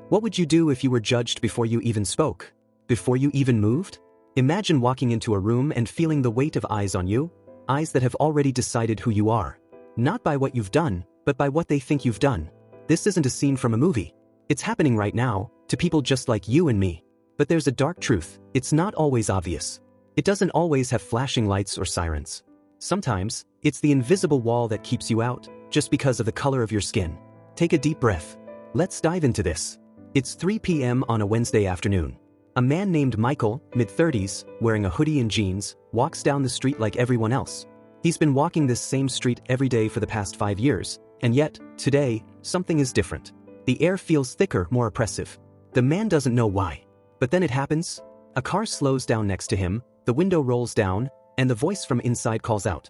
What would you do if you were judged before you even spoke? Before you even moved? Imagine walking into a room and feeling the weight of eyes on you, eyes that have already decided who you are. Not by what you've done, but by what they think you've done. This isn't a scene from a movie. It's happening right now, to people just like you and me. But there's a dark truth, it's not always obvious. It doesn't always have flashing lights or sirens. Sometimes, it's the invisible wall that keeps you out, just because of the color of your skin. Take a deep breath. Let's dive into this. It's 3 p.m. on a Wednesday afternoon. A man named Michael, mid-30s, wearing a hoodie and jeans, walks down the street like everyone else. He's been walking this same street every day for the past 5 years, and yet, today, something is different. The air feels thicker, more oppressive. The man doesn't know why. But then it happens. A car slows down next to him, the window rolls down, and the voice from inside calls out.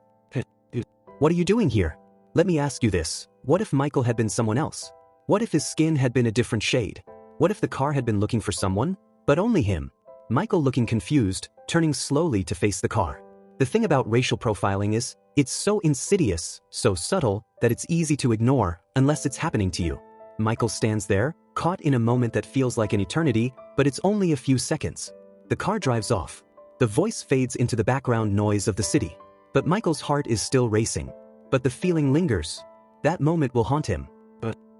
What are you doing here? Let me ask you this. What if Michael had been someone else? What if his skin had been a different shade? What if the car had been looking for someone, but only him? Michael looking confused, turning slowly to face the car. The thing about racial profiling is, it's so insidious, so subtle, that it's easy to ignore, unless it's happening to you. Michael stands there, caught in a moment that feels like an eternity, but it's only a few seconds. The car drives off. The voice fades into the background noise of the city. But Michael's heart is still racing. But the feeling lingers. That moment will haunt him.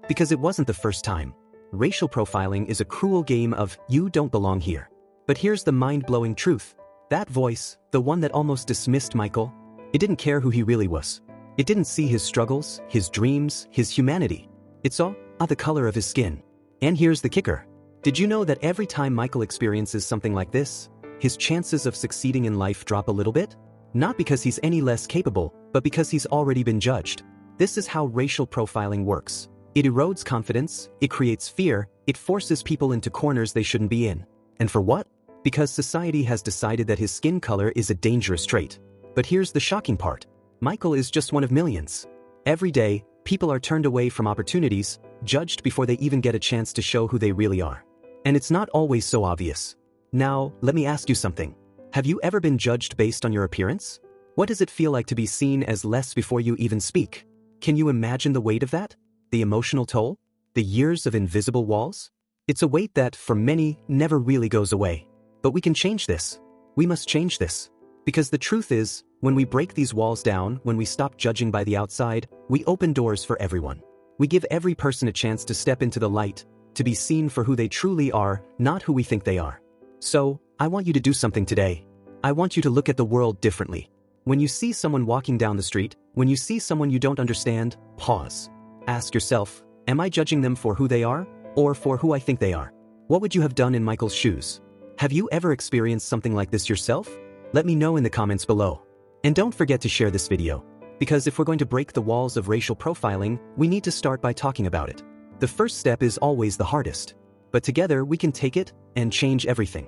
Because it wasn't the first time. Racial profiling is a cruel game of, you don't belong here. But here's the mind-blowing truth. That voice, the one that almost dismissed Michael, it didn't care who he really was. It didn't see his struggles, his dreams, his humanity. It saw the color of his skin. And here's the kicker. Did you know that every time Michael experiences something like this, his chances of succeeding in life drop a little bit? Not because he's any less capable, but because he's already been judged. This is how racial profiling works. It erodes confidence, it creates fear, it forces people into corners they shouldn't be in. And for what? Because society has decided that his skin color is a dangerous trait. But here's the shocking part. Michael is just one of millions. Every day, people are turned away from opportunities, judged before they even get a chance to show who they really are. And it's not always so obvious. Now, let me ask you something. Have you ever been judged based on your appearance? What does it feel like to be seen as less before you even speak? Can you imagine the weight of that? The emotional toll? The years of invisible walls? It's a weight that, for many, never really goes away. But we can change this. We must change this. Because the truth is, when we break these walls down, when we stop judging by the outside, we open doors for everyone. We give every person a chance to step into the light, to be seen for who they truly are, not who we think they are. So, I want you to do something today. I want you to look at the world differently. When you see someone walking down the street, when you see someone you don't understand, pause. Ask yourself, am I judging them for who they are, or for who I think they are? What would you have done in Michael's shoes? Have you ever experienced something like this yourself? Let me know in the comments below. And don't forget to share this video. Because if we're going to break the walls of racial profiling, we need to start by talking about it. The first step is always the hardest. But together we can take it and change everything.